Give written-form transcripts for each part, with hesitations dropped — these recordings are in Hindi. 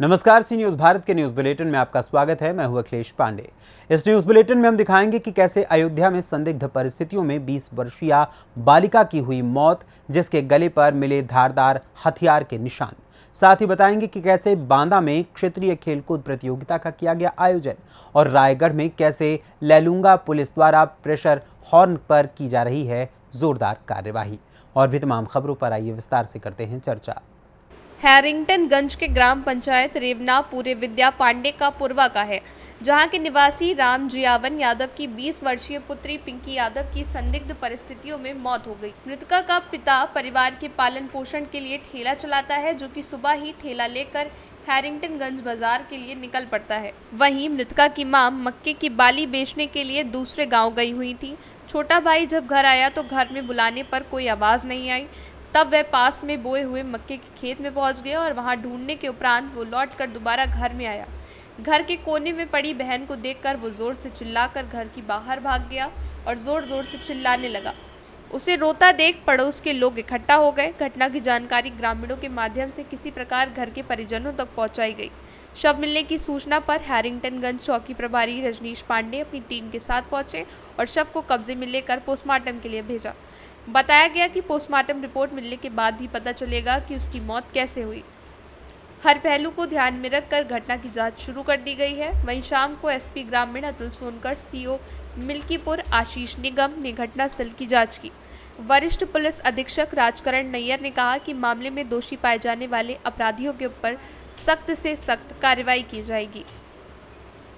नमस्कार, सी न्यूज़ भारत के न्यूज़ बुलेटिन में आपका स्वागत है। मैं हूं अखिलेश पांडे। इस न्यूज़ बुलेटिन में हम दिखाएंगे कि कैसे अयोध्या में संदिग्ध परिस्थितियों में 20 वर्षीय बालिका की हुई मौत, जिसके गले पर मिले धारदार हथियार के निशान। साथ ही बताएंगे कि कैसे बांदा में क्षेत्रीय खेलकूद प्रतियोगिता का किया गया आयोजन और रायगढ़ में कैसे लैलूंगा पुलिस द्वारा प्रेशर हॉर्न पर की जा रही है जोरदार कार्यवाही। और भी तमाम खबरों पर आइए विस्तार से करते हैं चर्चा। हैरिंगटनगंज के ग्राम पंचायत रेवना पूरे विद्या पांडे का पूर्वा का है, जहां के निवासी राम जियावन यादव की 20 वर्षीय पुत्री पिंकी यादव की संदिग्ध परिस्थितियों में मौत हो गई। मृतका का पिता परिवार के पालन पोषण के लिए ठेला चलाता है, जो कि सुबह ही ठेला लेकर हैरिंगटनगंज बाजार के लिए निकल पड़ता है। वहीं मृतका की मां मक्के की बाली बेचने के लिए दूसरे गाँव गई हुई थी। छोटा भाई जब घर आया तो घर में बुलाने पर कोई आवाज नहीं आई। तब वह पास में बोए हुए मक्के के खेत में पहुंच गया और वहां ढूंढने के उपरांत वो लौटकर दोबारा घर में आया। घर के कोने में पड़ी बहन को देखकर वो जोर से चिल्लाकर घर की बाहर भाग गया और जोर जोर से चिल्लाने लगा। उसे रोता देख पड़ोस के लोग इकट्ठा हो गए। घटना की जानकारी ग्रामीणों के माध्यम से किसी प्रकार घर के परिजनों तक पहुंचाई गई। शव मिलने की सूचना पर हैरिंगटनगंज चौकी प्रभारी रजनीश पांडे अपनी टीम के साथ पहुंचे और शव को कब्जे में लेकर पोस्टमार्टम के लिए भेजा। बताया गया कि पोस्टमार्टम रिपोर्ट मिलने के बाद ही पता चलेगा कि उसकी मौत कैसे हुई। हर पहलू को ध्यान में रखकर घटना की जांच शुरू कर दी गई है। वहीं शाम को एसपी ग्रामीण अतुल सोनकर, सीओ मिल्कीपुर आशीष निगम ने घटनास्थल की जांच की। वरिष्ठ पुलिस अधीक्षक राजकरण नैयर ने कहा कि मामले में दोषी पाए जाने वाले अपराधियों के ऊपर सख्त से सख्त कार्रवाई की जाएगी।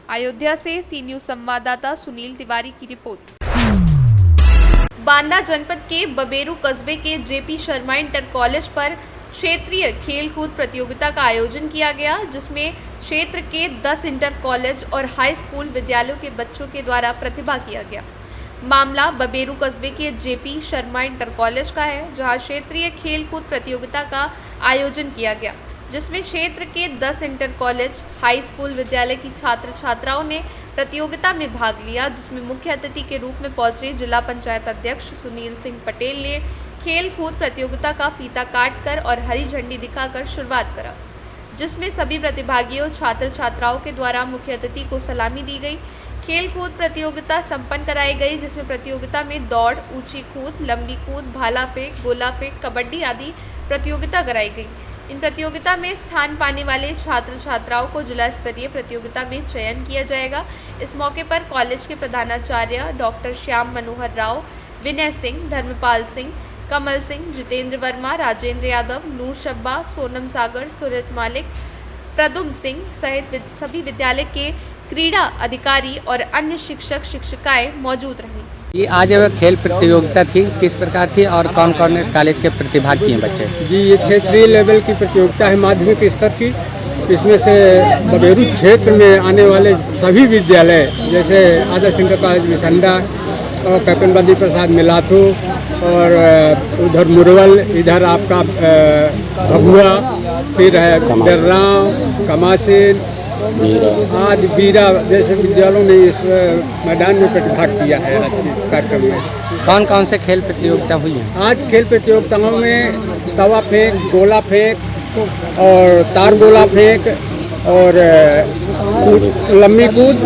अयोध्या से सी न्यूज़ संवाददाता सुनील तिवारी की रिपोर्ट। बांदा जनपद के बबेरू कस्बे के जेपी शर्मा इंटर कॉलेज पर क्षेत्रीय खेलकूद प्रतियोगिता का आयोजन किया गया, जिसमें क्षेत्र के 10 इंटर कॉलेज और हाई स्कूल विद्यालयों के बच्चों के द्वारा प्रतिभा किया गया। मामला बबेरू कस्बे के जेपी शर्मा इंटर कॉलेज का है, जहां क्षेत्रीय खेलकूद प्रतियोगिता का आयोजन किया गया, जिसमें क्षेत्र के 10 इंटर कॉलेज हाई स्कूल विद्यालय की छात्र छात्राओं ने प्रतियोगिता में भाग लिया, जिसमें मुख्य अतिथि के रूप में पहुंचे जिला पंचायत अध्यक्ष सुनील सिंह पटेल ने खेल कूद प्रतियोगिता का फीता काटकर और हरी झंडी दिखाकर शुरुआत करा, जिसमें सभी प्रतिभागियों छात्र छात्राओं के द्वारा मुख्य अतिथि को सलामी दी गई। खेल कूद प्रतियोगिता संपन्न कराई गई, जिसमें प्रतियोगिता में दौड़, ऊंची कूद, लंबी कूद, भाला फेंक, गोला फेंक, कबड्डी आदि प्रतियोगिता कराई गई। इन प्रतियोगिता में स्थान पाने वाले छात्र छात्राओं को जिला स्तरीय प्रतियोगिता में चयन किया जाएगा। इस मौके पर कॉलेज के प्रधानाचार्य डॉक्टर श्याम मनोहर राव, विनय सिंह, धर्मपाल सिंह, कमल सिंह, जितेंद्र वर्मा, राजेंद्र यादव, नूर शब्बा, सोनम सागर, सुरत मालिक, प्रदुम सिंह सहित सभी विद्यालय के क्रीड़ा अधिकारी और अन्य शिक्षक शिक्षिकाएं मौजूद रहीं। ये आज खेल प्रतियोगिता थी, किस प्रकार थी और कौन कौन कॉलेज के प्रतिभाग किए बच्चे? जी, ये क्षेत्रीय लेवल की प्रतियोगिता है, माध्यमिक स्तर की। इसमें से बबेरू क्षेत्र में आने वाले सभी विद्यालय, जैसे आदर्श इंटर कॉलेज विसंडा और कैप्टन बद्री प्रसाद मिलाथू और उधर मुरवल, इधर आपका भभुआ, फिर है डर्राव, कमासिन, आज बीरा जैसे विद्यालयों ने इस मैदान में प्रतिभाग किया है। आज के कार्यक्रम में कौन कौन से खेल प्रतियोगिता हुई है? आज खेल प्रतियोगिताओं में तवा फेंक, गोला फेंक और तार गोला फेंक और लंबी कूद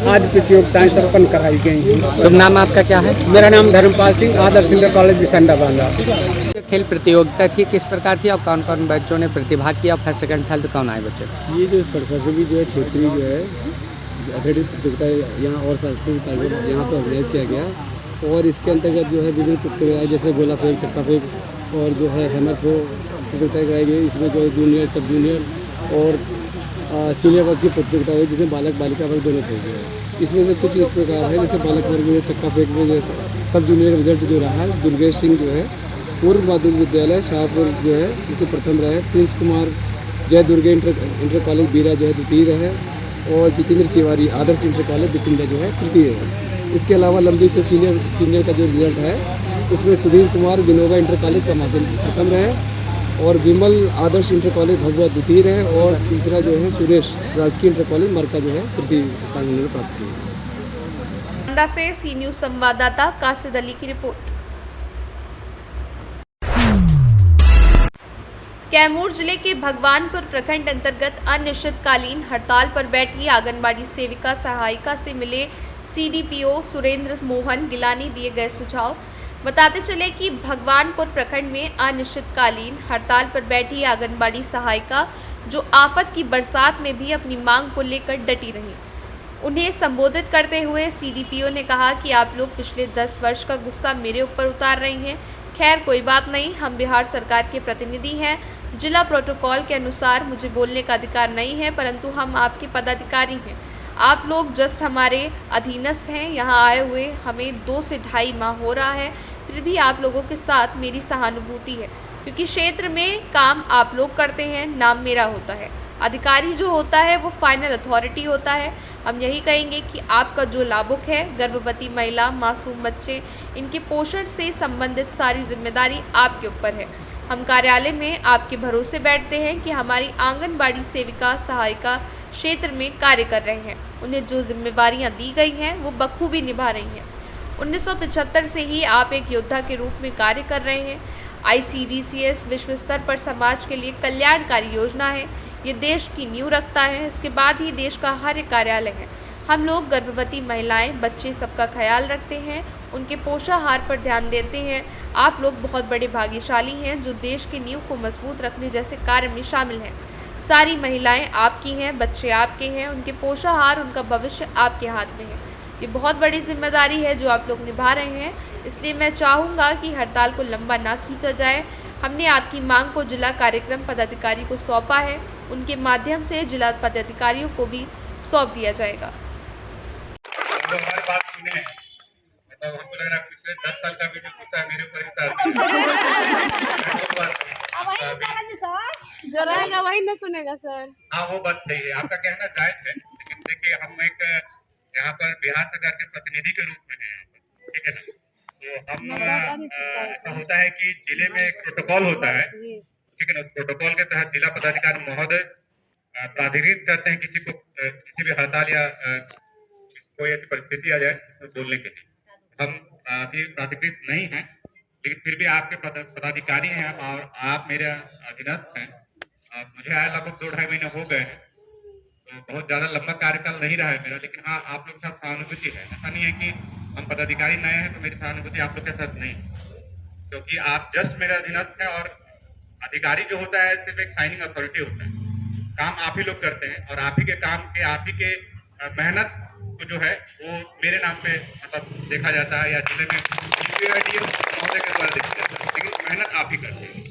आदि प्रतियोगिताएं संपन्न कराई गई। शुभ नाम आपका क्या है? मेरा नाम धर्मपाल सिंह, आदर्श इंटर कॉलेज विसंडा बांदा। खेल प्रतियोगिता थी, किस प्रकार थी और कौन कौन बच्चों ने प्रतिभाग किया? फर्स्ट सेकंड थर्ड कौन आए बच्चे? ये जो सरस्वती जो है क्षेत्रीय जो है एथलेटिक्स प्रतियोगिता यहाँ और सांस्कृतिक कार्यक्रम यहाँ पर ऑर्गेनाइज किया गया और इसके अंतर्गत जो है विभिन्न प्रतियोगिताएं जैसे गोला फेंक, चक्का फेंक और जो है हेमर थ्रो प्रतियोगिताएँ कराई गई। इसमें जो है जूनियर, सब जूनियर और सीनियर वर्ग की प्रतियोगिता हुई, जिसमें बालक बालिका वर्ग दोनों थे। इसमें से कुछ इस प्रकार है, जैसे बालक वर्ग में चक्का फेंक में जो सब जूनियर का रिजल्ट जो रहा है, दुर्गेश सिंह जो है पूर्व माध्यमिक विद्यालय शाहपुर जो है इसे प्रथम रहे, प्रिंस कुमार जय दुर्गे इंटर कॉलेज बीरा जो है द्वितीय रहे और जितेंद्र तिवारी आदर्श इंटर कॉलेज बिसिंडा जो है तृतीय है। इसके अलावा लंबी तो सीनियर का जो रिजल्ट है उसमें सुधीर कुमार विनोबा इंटर कॉलेज का मासिल प्रथम रहे और विमल आदर्श इंटर कॉलेज भगवा द्वितीय रहे और तीसरा जो है सुरेश राजकीय इंटर कॉलेज मरका जो है तृतीय स्थान उन्होंने प्राप्त किया। बांदा से सी न्यूज़ संवाददाता कासिद अली की रिपोर्ट। कैमूर जिले के भगवानपुर प्रखंड अंतर्गत अनिश्चितकालीन हड़ताल पर बैठी आंगनबाड़ी सेविका सहायिका से मिले सीडीपीओ सुरेंद्र मोहन गिलानी दिए गए सुझाव। बताते चले कि भगवानपुर प्रखंड में अनिश्चितकालीन हड़ताल पर बैठी आंगनबाड़ी सहायिका जो आफत की बरसात में भी अपनी मांग को लेकर डटी रही। उन्हें संबोधित करते हुए सीडीपीओ ने कहा कि आप लोग पिछले 10 वर्ष का गुस्सा मेरे ऊपर उतार रही हैं। खैर कोई बात नहीं, हम बिहार सरकार के प्रतिनिधि हैं। जिला प्रोटोकॉल के अनुसार मुझे बोलने का अधिकार नहीं है, परंतु हम आपके पदाधिकारी हैं। आप लोग जस्ट हमारे अधीनस्थ हैं। यहाँ आए हुए हमें 2 से ढाई माह हो रहा है, फिर भी आप लोगों के साथ मेरी सहानुभूति है, क्योंकि क्षेत्र में काम आप लोग करते हैं, नाम मेरा होता है। अधिकारी जो होता है वो फाइनल अथॉरिटी होता है। हम यही कहेंगे कि आपका जो लाभुक है, गर्भवती महिला, मासूम बच्चे, इनके पोषण से संबंधित सारी जिम्मेदारी आपके ऊपर है। हम कार्यालय में आपके भरोसे बैठते हैं कि हमारी आंगनबाड़ी सेविका सहायिका क्षेत्र में कार्य कर रहे हैं। उन्हें जो जिम्मेवारियां दी गई हैं वो बखूबी निभा रही हैं। 1975 से ही आप एक योद्धा के रूप में कार्य कर रहे हैं। ICDCS विश्व स्तर पर समाज के लिए कल्याणकारी योजना है। ये देश की नींव रखता है, इसके बाद ही देश का हर एक कार्यालय है। हम लोग गर्भवती महिलाएं, बच्चे सबका ख्याल रखते हैं, उनके पोषाहार पर ध्यान देते हैं। आप लोग बहुत बड़े भाग्यशाली हैं जो देश की नींव को मजबूत रखने जैसे कार्य में शामिल हैं। सारी महिलाएं आपकी हैं, बच्चे आपके हैं, उनके पोषाहार, उनका भविष्य आपके हाथ में है। ये बहुत बड़ी जिम्मेदारी है जो आप लोग निभा रहे हैं, इसलिए मैं चाहूँगा कि हड़ताल को लंबा ना खींचा जाए। हमने आपकी मांग को जिला कार्यक्रम पदाधिकारी को सौंपा है, उनके माध्यम से जिला पदाधिकारियों को भी सौंप दिया जाएगा। तो हमारी बात सुने हैं, मतलब हमको लग रहा है पिछले 10 साल का भी जो गुस्सा है मेरे ऊपर उतार जो रहेगा वही न सुनेगा सर। हाँ वो बात सही है, आपका कहना जायज है, लेकिन देखिए हम एक यहाँ पर बिहार सरकार के प्रतिनिधि के रूप में हैं यहाँ पर, ठीक है ना। तो हम ऐसा होता है कि जिले में एक प्रोटोकॉल होता है, ठीक है ना। उस प्रोटोकॉल के तहत जिला पदाधिकारी महोदय प्राधिकृत करते हैं किसी को किसी भी हड़ताल या कोई ऐसी परिस्थिति आ जाए तो बोलने के लिए। हम अभी प्राधिकृत नहीं हैं, लेकिन फिर भी आपके पदाधिकारी हैं और आप मेरे अधीनस्थ हैं। मुझे आया लगभग 2-2.5 महीने हो गए हैं, तो बहुत ज्यादा लंबा कार्यकाल नहीं रहा है मेरा, लेकिन हाँ आप लोग के साथ सहानुभूति है। ऐसा नहीं है कि हम पदाधिकारी नए हैं तो मेरी सहानुभूति आप लोग के साथ नहीं, क्योंकि आप जस्ट मेरे अधीनस्थ हैं और अधिकारी जो होता है सिर्फ एक साइनिंग अथॉरिटी होता है। काम आप ही लोग करते हैं और आप ही के काम के, आप ही के मेहनत को जो है वो मेरे नाम पे मतलब देखा जाता है या जिले में महोदय के द्वारा देखा जाता है, लेकिन मेहनत आप ही करते हैं।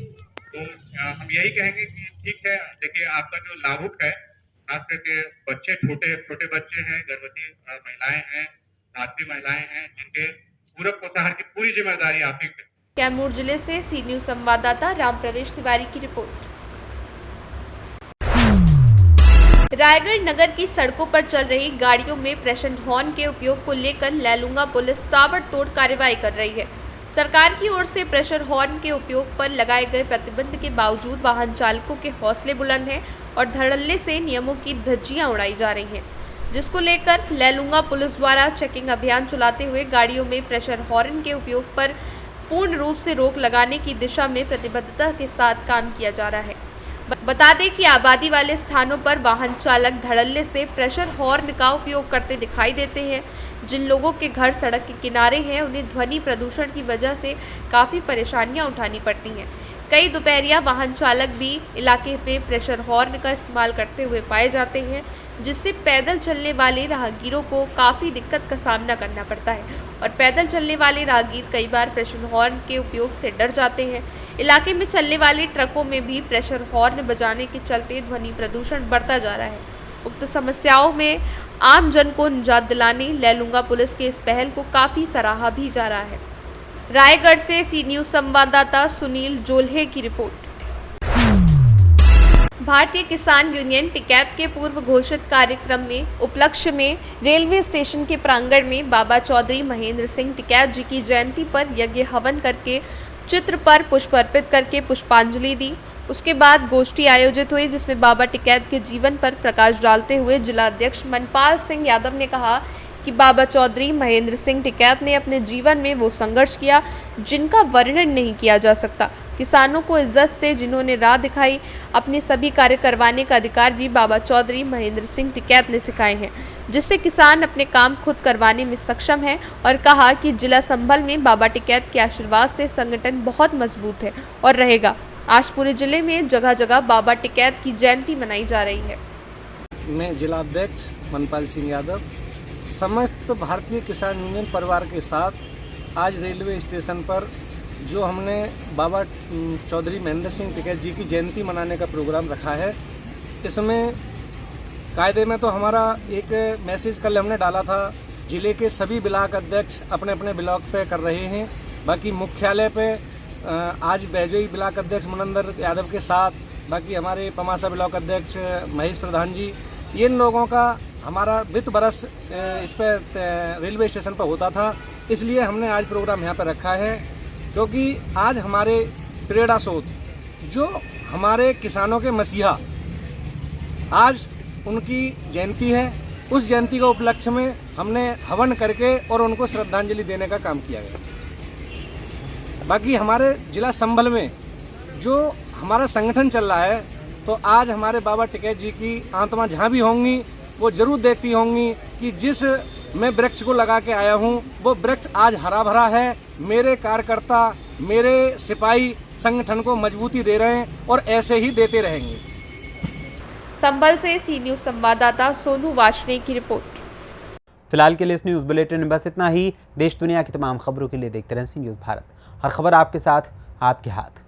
तो हम यही कहेंगे कि ठीक है, देखिए आपका जो लाभुक है, खास करके बच्चे, छोटे बच्चे हैं, गर्भवती महिलाएं हैं, धात्री महिलाएं हैं, जिनके पूरक पोषाहार की पूरी जिम्मेदारी आप ही। कैमूर जिले से सी न्यूज संवाददाता राम प्रवेश तिवारी की रिपोर्ट। रायगढ़ नगर की सड़कों पर चल रही गाड़ियों में प्रेशर हॉर्न के उपयोग को लेकर लैलूंगा पुलिस ताबड़तोड़ कार्रवाई कर रही है। सरकार की ओर से प्रेशर हॉर्न के उपयोग पर लगाए गए प्रतिबंध के बावजूद वाहन चालकों के हौसले बुलंद हैं और धड़ल्ले से नियमों की धज्जियां उड़ाई जा रही हैं, जिसको लेकर लैलूंगा पुलिस द्वारा चेकिंग अभियान चलाते हुए गाड़ियों में प्रेशर हॉर्न के उपयोग पर पूर्ण रूप से रोक लगाने की दिशा में प्रतिबद्धता के साथ काम किया जा रहा है। बता दें कि आबादी वाले स्थानों पर वाहन चालक धड़ल्ले से प्रेशर हॉर्न का उपयोग करते दिखाई देते हैं। जिन लोगों के घर सड़क के किनारे हैं उन्हें ध्वनि प्रदूषण की वजह से काफ़ी परेशानियां उठानी पड़ती हैं। कई दोपहरिया वाहन चालक भी इलाके में प्रेशर हॉर्न का इस्तेमाल करते हुए पाए जाते हैं, जिससे पैदल चलने वाले राहगीरों को काफ़ी दिक्कत का सामना करना पड़ता है और पैदल चलने वाले राहगीर कई बार प्रेशर हॉर्न के उपयोग से डर जाते हैं। इलाके में चलने वाले ट्रकों में भी प्रेशर हॉर्न बजाने के चलते ध्वनि प्रदूषण बढ़ता जा रहा है। उक्त समस्याओं में आम जन को निजात दिलाने लैलूंगा पुलिस के इस पहल को काफ़ी सराहा भी जा रहा है। रायगढ़ से सी न्यूज संवाददाता सुनील जोल्हे की रिपोर्ट। भारतीय किसान यूनियन टिकैत के पूर्व घोषित कार्यक्रम में उपलक्ष्य में रेलवे स्टेशन के प्रांगण में बाबा चौधरी महेंद्र सिंह टिकैत जी की जयंती पर यज्ञ हवन करके चित्र पर पुष्प अर्पित करके पुष्पांजलि दी। उसके बाद गोष्ठी आयोजित हुई, जिसमें बाबा टिकैत के जीवन पर प्रकाश डालते हुए जिला अध्यक्ष मनपाल सिंह यादव ने कहा कि बाबा चौधरी महेंद्र सिंह टिकैत ने अपने जीवन में वो संघर्ष किया जिनका वर्णन नहीं किया जा सकता। किसानों को इज्जत से जिन्होंने राह दिखाई, अपने सभी कार्य करवाने का अधिकार भी बाबा चौधरी महेंद्र सिंह टिकैत ने सिखाए हैं, जिससे किसान अपने काम खुद करवाने में सक्षम है। और कहा कि जिला संभल में बाबा टिकैत के आशीर्वाद से संगठन बहुत मजबूत है और रहेगा। आज पूरे जिले में जगह जगह बाबा टिकैत की जयंती मनाई जा रही है। मैं जिला अध्यक्ष मनपाल सिंह यादव समस्त भारतीय किसान यूनियन परिवार के साथ आज रेलवे स्टेशन पर जो हमने बाबा चौधरी महेंद्र सिंह टिकैत जी की जयंती मनाने का प्रोग्राम रखा है, इसमें कायदे में तो हमारा एक मैसेज कल हमने डाला था, जिले के सभी ब्लॉक अध्यक्ष अपने अपने ब्लॉक पे कर रहे हैं। बाकी मुख्यालय पे आज बैजोई ब्लॉक अध्यक्ष मनंदर यादव के साथ, बाकी हमारे पमासा ब्लॉक अध्यक्ष महेश प्रधान जी, इन लोगों का हमारा वित्त बरस इस पर रेलवे स्टेशन पर होता था। इसलिए हमने आज प्रोग्राम यहाँ पर रखा है, क्योंकि आज हमारे प्रेरणा स्रोत जो हमारे किसानों के मसीहा, आज उनकी जयंती है। उस जयंती के उपलक्ष्य में हमने हवन करके और उनको श्रद्धांजलि देने का काम किया गया। बाकी हमारे जिला संभल में जो हमारा संगठन चल रहा है, तो आज हमारे बाबा टिकैत जी की आत्मा जहाँ भी होंगी वो जरूर देखती होंगी कि जिस मैं वृक्ष को लगा के आया हूँ वो वृक्ष आज हरा भरा है। मेरे कार्यकर्ता, मेरे सिपाही संगठन को मजबूती दे रहे हैं और ऐसे ही देते रहेंगे। संभल से सी न्यूज संवाददाता सोनू वाशने की रिपोर्ट। फिलहाल के लिए इस न्यूज़ बुलेटिन में बस इतना ही। देश दुनिया की तमाम खबरों के लिए देखते रहें सी न्यूज़ भारत। हर खबर आपके साथ, आपके हाथ।